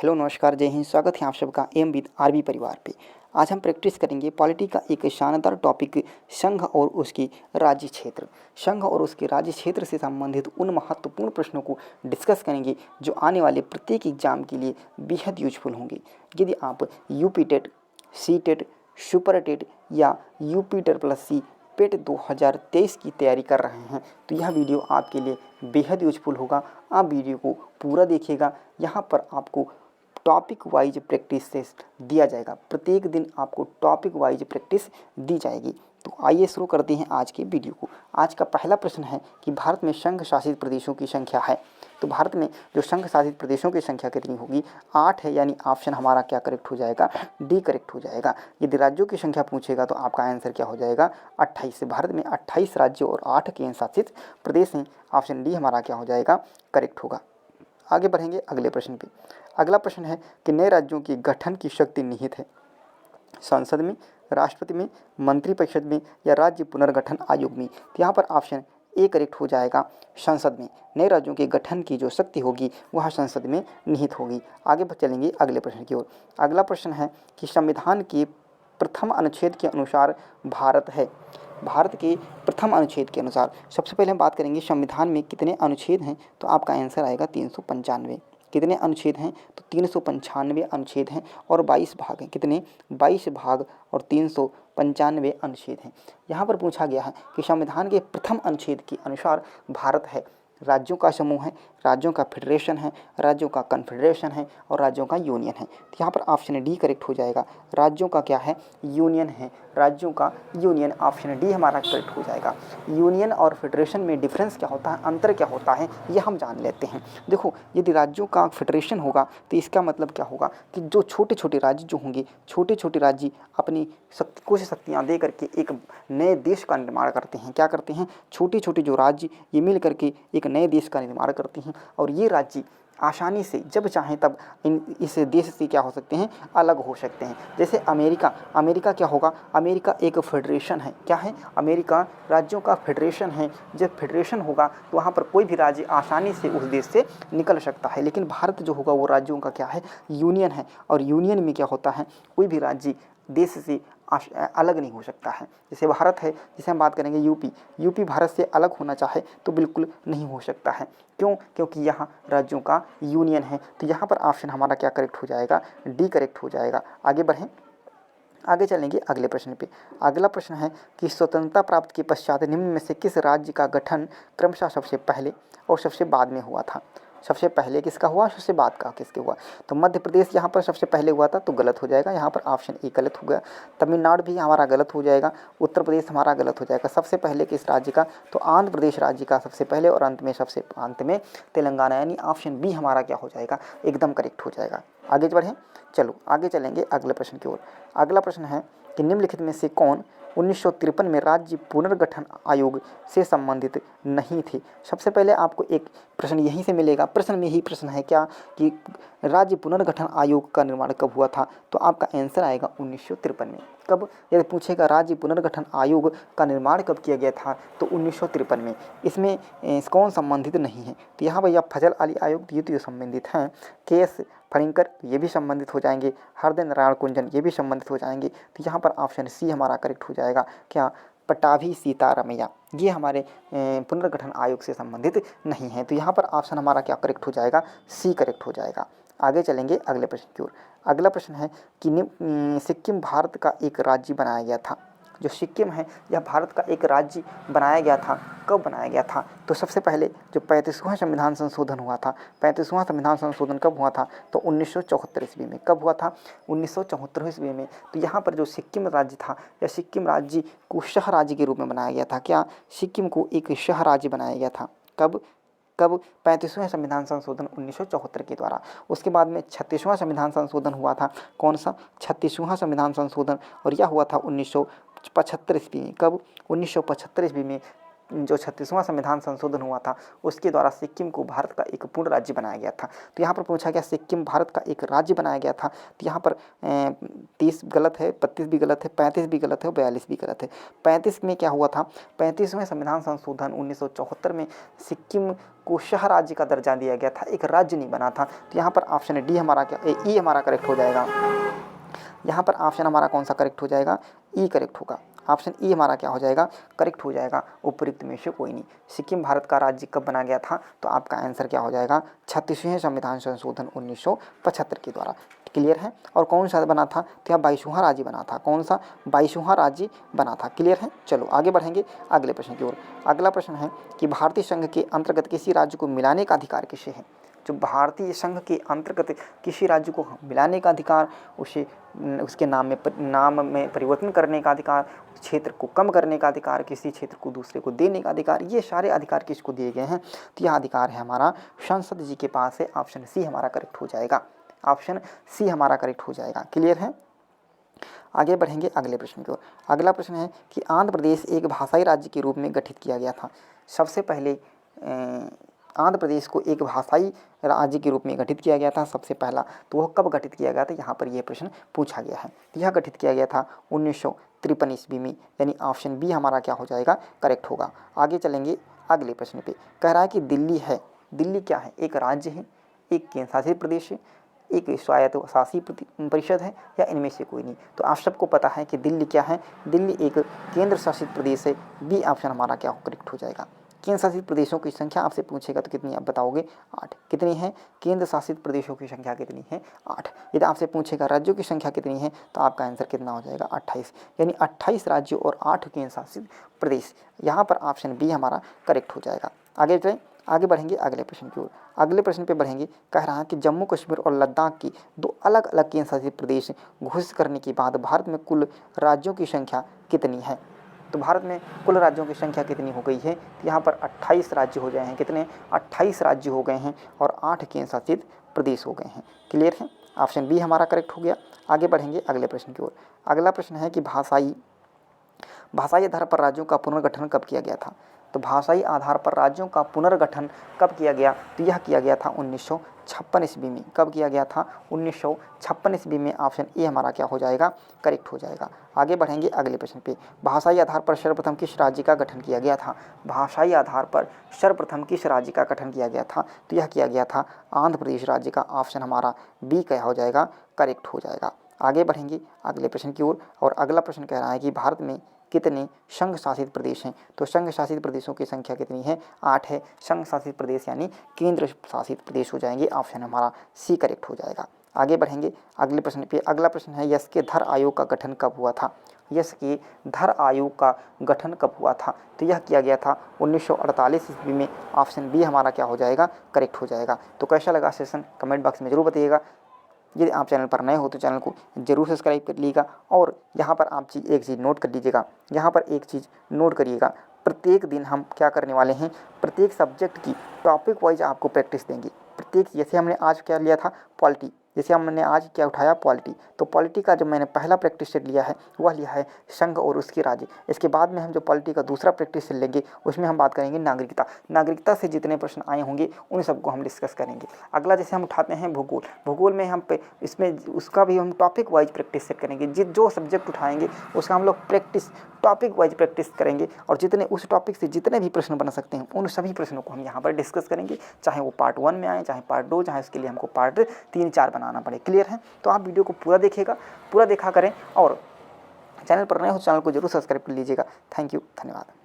Hello नमस्कार जय हिंद। स्वागत है आप सबका एम विद आरबी परिवार पे। आज हम प्रैक्टिस करेंगे पॉलिटी का एक शानदार टॉपिक संघ और उसकी राज्य क्षेत्र। संघ और उसके राज्य क्षेत्र से संबंधित उन महत्वपूर्ण प्रश्नों को डिस्कस करेंगे जो आने वाले प्रत्येक एग्जाम के लिए बेहद यूजफुल होंगे। यदि आप UP TET, C TET, super TET या UP TET plus C PET 2023 की तैयारी कर रहे हैं तो यह वीडियो आपके लिए बेहद यूजफुल होगा। आप वीडियो को पूरा देखिएगा। यहाँ पर आपको टॉपिक वाइज प्रैक्टिस टेस्ट दिया जाएगा। प्रत्येक दिन आपको टॉपिक वाइज प्रैक्टिस दी जाएगी। तो आइए शुरू करते हैं आज के वीडियो को। आज का पहला प्रश्न है कि भारत में संघ शासित प्रदेशों की संख्या है। तो भारत में जो संघ शासित प्रदेशों की संख्या कितनी होगी? 8 है, यानी ऑप्शन हमारा क्या करेक्ट हो जाएगा? डी करेक्ट हो जाएगा। यदि राज्यों की संख्या पूछेगा तो आपका आंसर क्या हो जाएगा? 28। भारत में 28 राज्यों और 8 केंद्र शासित प्रदेश हैं। ऑप्शन डी हमारा क्या हो जाएगा? करेक्ट होगा। आगे बढ़ेंगे अगले प्रश्न पे। अगला प्रश्न है कि नए राज्यों के गठन की शक्ति निहित है संसद में, राष्ट्रपति में, मंत्रिपरिषद में या राज्य पुनर्गठन आयोग में? तो यहाँ पर ऑप्शन ए करेक्ट हो जाएगा, संसद में। नए राज्यों के गठन की जो शक्ति होगी वह संसद में निहित होगी। आगे चलेंगे अगले प्रश्न की ओर। अगला प्रश्न है कि संविधान के प्रथम अनुच्छेद के अनुसार भारत के प्रथम अनुच्छेद के अनुसार सबसे पहले हम बात करेंगे संविधान में कितने अनुच्छेद हैं। तो आपका आंसर आएगा 395। कितने अनुच्छेद हैं? तो 395 अनुच्छेद हैं और 22 भाग हैं। कितने? 22 भाग और 395 अनुच्छेद हैं। यहाँ पर पूछा गया है कि संविधान के प्रथम अनुच्छेद के अनुसार भारत है राज्यों का समूह है, राज्यों का फेडरेशन है, राज्यों का कन्फेडरेशन है और राज्यों का यूनियन है। तो यहाँ पर ऑप्शन डी करेक्ट हो जाएगा। राज्यों का क्या है? यूनियन है। राज्यों का यूनियन, ऑप्शन डी हमारा करेक्ट हो जाएगा। यूनियन और फेडरेशन में डिफरेंस क्या होता है, अंतर क्या होता है, ये हम जान लेते हैं। देखो, यदि राज्यों का फेडरेशन होगा तो इसका मतलब क्या होगा कि जो छोटे छोटे राज्य जो होंगे, छोटे छोटे राज्य अपनी कुछ शक्तियाँ दे करके एक नए देश का निर्माण करते हैं। क्या करते हैं? छोटे छोटे जो राज्य ये मिल करके एक नए देश का निर्माण करते हैं और ये राज्य आसानी से जब चाहें तब इस देश से क्या हो सकते हैं? अलग हो सकते हैं। जैसे अमेरिका क्या होगा? अमेरिका एक फेडरेशन है। क्या है? अमेरिका राज्यों का फेडरेशन है। जब फेडरेशन होगा तो वहाँ पर कोई भी राज्य आसानी से उस देश से निकल सकता है। लेकिन भारत जो होगा वो राज्यों का क्या है? यूनियन है। और यूनियन में क्या होता है? कोई भी राज्य देश से अलग नहीं हो सकता है। जैसे भारत है, जैसे हम बात करेंगे यूपी भारत से अलग होना चाहे तो बिल्कुल नहीं हो सकता है। क्यों? क्योंकि यहाँ राज्यों का यूनियन है। तो यहाँ पर ऑप्शन हमारा क्या करेक्ट हो जाएगा? डी करेक्ट हो जाएगा। आगे बढ़ें, आगे चलेंगे अगले प्रश्न पे। अगला प्रश्न है कि स्वतंत्रता प्राप्त के पश्चात निम्न में से किस राज्य का गठन क्रमशः सबसे पहले और सबसे बाद में हुआ था? सबसे पहले किसका हुआ, सबसे बाद का किसके हुआ? तो मध्य प्रदेश यहाँ पर सबसे पहले हुआ था तो गलत हो जाएगा। यहाँ पर ऑप्शन ए गलत हो गया। तमिलनाडु भी हमारा गलत हो जाएगा। उत्तर प्रदेश हमारा गलत हो जाएगा। सबसे पहले किस राज्य का? तो आंध्र प्रदेश राज्य का सबसे पहले और अंत में तेलंगाना, यानी ऑप्शन बी हमारा क्या हो जाएगा? एकदम करेक्ट हो जाएगा। आगे बढ़ें, चलो आगे चलेंगे अगले प्रश्न की ओर। अगला प्रश्न है कि निम्नलिखित में से कौन 1953 में राज्य पुनर्गठन आयोग से संबंधित नहीं थे? सबसे पहले आपको एक प्रश्न यहीं से मिलेगा। प्रश्न में ही प्रश्न है क्या कि राज्य पुनर्गठन आयोग का निर्माण कब हुआ था? तो आपका आंसर आएगा 1953 में। कब? यदि पूछेगा राज्य पुनर्गठन आयोग का निर्माण कब किया गया था तो 1953 में। इसमें कौन संबंधित नहीं है? तो यहाँ भैया फजल अली आयोग ये तो संबंधित हैं। के.एस. फणिकर ये भी संबंधित हो जाएंगे। हरदय नारायण कुंजन ये भी संबंधित हो जाएंगे। तो यहाँ पर ऑप्शन सी हमारा करेक्ट हो जाएगा। क्या? पटाभी सीतारमैया ये हमारे पुनर्गठन आयोग से संबंधित नहीं है। तो यहाँ पर ऑप्शन हमारा क्या करेक्ट हो जाएगा? सी करेक्ट हो जाएगा। आगे चलेंगे अगले प्रश्न की ओर। अगला प्रश्न है कि सिक्किम भारत का एक राज्य बनाया गया था। जो सिक्किम है यह भारत का एक राज्य बनाया गया था। कब बनाया गया था? तो सबसे पहले जो 35वां संविधान संशोधन हुआ था, 35वां संविधान संशोधन कब हुआ था? तो 1974 ईस्वी में। कब हुआ था? 1974 ईस्वी में। तो यहाँ पर जो सिक्किम राज्य था या सिक्किम राज्य को शह राज्य के रूप में बनाया गया था। क्या? सिक्किम को एक शह राज्य बनाया गया था। कब? 35वां संविधान संशोधन 1974 के द्वारा। उसके बाद में 36वां संविधान संशोधन हुआ था। कौन सा? 36वां संविधान संशोधन, और यह हुआ था 1975 ईस्वी में। कब? 1975 ईस्वी में जो 36वां संविधान संशोधन हुआ था उसके द्वारा सिक्किम को भारत का एक पूर्ण राज्य बनाया गया था। तो यहाँ पर पूछा गया सिक्किम भारत का एक राज्य बनाया गया था। तो यहाँ पर 30 गलत है, 32 भी गलत है, 35 भी गलत है और 42 भी गलत है। 35 में क्या हुआ था, 35वें संविधान संशोधन 1974 में सिक्किम को शह राज्य का दर्जा दिया गया था, एक राज्य नहीं बना था। तो यहाँ पर ऑप्शन डी हमारा क्या, ई हमारा करेक्ट हो जाएगा। यहाँ पर ऑप्शन हमारा कौन सा करेक्ट हो जाएगा, ई करेक्ट होगा। ऑप्शन ई हमारा क्या हो जाएगा, करेक्ट हो जाएगा। उपयुक्त में से कोई नहीं। सिक्किम भारत का राज्य कब बना गया था, तो आपका आंसर क्या हो जाएगा, 36वें संविधान संशोधन 1975 के द्वारा। क्लियर है। और कौन सा बना था, तो यहाँ 22वां राज्य बना था। कौन सा, 22वां राज्य बना था। क्लियर है। चलो आगे बढ़ेंगे अगले प्रश्न की ओर। अगला प्रश्न है कि भारतीय संघ के अंतर्गत किसी राज्य को मिलाने का अधिकार किसे है। जो भारतीय संघ के अंतर्गत किसी राज्य को मिलाने का अधिकार, उसे उसके नाम में परिवर्तन करने का अधिकार, क्षेत्र को कम करने का अधिकार, किसी क्षेत्र को दूसरे को देने का अधिकार, ये सारे अधिकार किसको दिए गए हैं, तो यह अधिकार है हमारा संसद जी के पास है। ऑप्शन सी हमारा करेक्ट हो जाएगा। ऑप्शन सी हमारा करेक्ट हो जाएगा। क्लियर है। आगे बढ़ेंगे अगले प्रश्न की ओर। अगला प्रश्न है कि आंध्र प्रदेश एक भाषाई राज्य के रूप में गठित किया गया था। सबसे पहले आंध्र प्रदेश को एक भाषाई राज्य के रूप में गठित किया गया था सबसे पहला। तो वह कब गठित किया गया था, यहाँ पर यह प्रश्न पूछा गया है। यह गठित किया गया था 1953 ईस्वी में, यानी ऑप्शन बी हमारा क्या हो जाएगा, करेक्ट होगा। आगे चलेंगे अगले प्रश्न पे। कह रहा है कि दिल्ली है, दिल्ली क्या है, एक राज्य है, एक केंद्र शासित प्रदेश है, एक स्वायत्त शासी परिषद है, या इनमें से कोई नहीं। तो आप सबको पता है कि दिल्ली क्या है, दिल्ली एक केंद्र शासित प्रदेश है। बी ऑप्शन हमारा क्या करेक्ट हो जाएगा। केंद्र शासित प्रदेशों की संख्या आपसे पूछेगा तो कितनी आप बताओगे, 8। कितनी है, केंद्र शासित प्रदेशों की संख्या कितनी है, 8। यदि आपसे पूछेगा राज्यों की संख्या कितनी है, तो आपका आंसर कितना हो जाएगा, 28। यानी 28 राज्यों और 8 केंद्र शासित प्रदेश। यहाँ पर ऑप्शन बी हमारा करेक्ट हो जाएगा। आगे चलें, आगे बढ़ेंगे अगले प्रश्न की ओर। अगले प्रश्न पे बढ़ेंगे। कह रहा है कि जम्मू कश्मीर और लद्दाख की 2 अलग अलग केंद्र शासित प्रदेश घोषित करने के बाद भारत में कुल राज्यों की संख्या कितनी है। तो भारत में कुल राज्यों की संख्या कितनी हो गई है, तो यहाँ पर 28 राज्य हो गए हैं। कितने, 28 राज्य हो गए हैं और 8 केंद्र शासित प्रदेश हो गए हैं। क्लियर है। ऑप्शन बी हमारा करेक्ट हो गया। आगे बढ़ेंगे अगले प्रश्न की ओर। अगला प्रश्न है कि भाषाई आधार पर राज्यों का पुनर्गठन कब किया गया था। तो भाषाई आधार पर राज्यों का पुनर्गठन कब किया गया, तो यह किया गया था 1956 ईस्वी में। कब किया गया था, 1956 ईस्वी में। ऑप्शन ए हमारा क्या हो जाएगा, करेक्ट हो जाएगा। आगे बढ़ेंगे अगले प्रश्न पे। भाषाई आधार पर सर्वप्रथम किस राज्य का गठन किया गया था। भाषाई आधार पर सर्वप्रथम किस राज्य का गठन किया गया था, तो यह किया गया था आंध्र प्रदेश राज्य का। ऑप्शन हमारा बी क्या हो जाएगा, करेक्ट हो जाएगा। आगे बढ़ेंगे अगले प्रश्न की ओर। और अगला प्रश्न कह रहा है कि भारत में कितने संघ शासित प्रदेश हैं। तो संघ शासित प्रदेशों की संख्या कितनी है, 8 है। संघ शासित प्रदेश यानी केंद्र शासित प्रदेश हो जाएंगे। ऑप्शन हमारा सी करेक्ट हो जाएगा। आगे बढ़ेंगे अगले प्रश्न पे। अगला प्रश्न है यश के धर आयोग का गठन कब हुआ था। यश के धर आयोग का गठन कब हुआ था, तो यह किया गया था 1948 ईस्वी में। ऑप्शन बी हमारा क्या हो जाएगा, करेक्ट हो जाएगा। तो कैसा लगा सेशन, कमेंट बॉक्स में जरूर बताइएगा। यदि आप चैनल पर नए हो तो चैनल को जरूर सब्सक्राइब कर लीजिएगा। और यहाँ पर आप एक चीज़ नोट कर लीजिएगा, यहाँ पर एक चीज़ नोट करिएगा, प्रत्येक दिन हम क्या करने वाले हैं, प्रत्येक सब्जेक्ट की टॉपिक वाइज आपको प्रैक्टिस देंगे। प्रत्येक, जैसे हमने आज क्या लिया था, पॉलिटी, जैसे हमने आज क्या उठाया, पॉलिटी। तो पॉलिटी का जो मैंने पहला प्रैक्टिस सेट लिया है वह लिया है संघ और उसके राज्य। इसके बाद में हम जो पॉलिटी का दूसरा प्रैक्टिस सेट लेंगे उसमें हम बात करेंगे नागरिकता। नागरिकता से जितने प्रश्न आए होंगे उन सबको हम डिस्कस करेंगे। अगला जैसे हम उठाते हैं भूगोल, भूगोल में हम पे इसमें उसका भी हम टॉपिक वाइज प्रैक्टिस सेट करेंगे। जो सब्जेक्ट उठाएंगे उसका हम लोग प्रैक्टिस टॉपिक वाइज प्रैक्टिस करेंगे, और जितने उस टॉपिक से जितने भी प्रश्न बन सकते हैं उन सभी प्रश्नों को हम यहाँ पर डिस्कस करेंगे, चाहे वो पार्ट 1 में आए, चाहे पार्ट 2, चाहे उसके लिए हमको पार्ट 3-4 बनाना पड़े। क्लियर है। तो आप वीडियो को पूरा देखिएगा, पूरा देखा करें, और चैनल पर नए हो चैनल को जरूर सब्सक्राइब कर लीजिएगा। थैंक यू, धन्यवाद।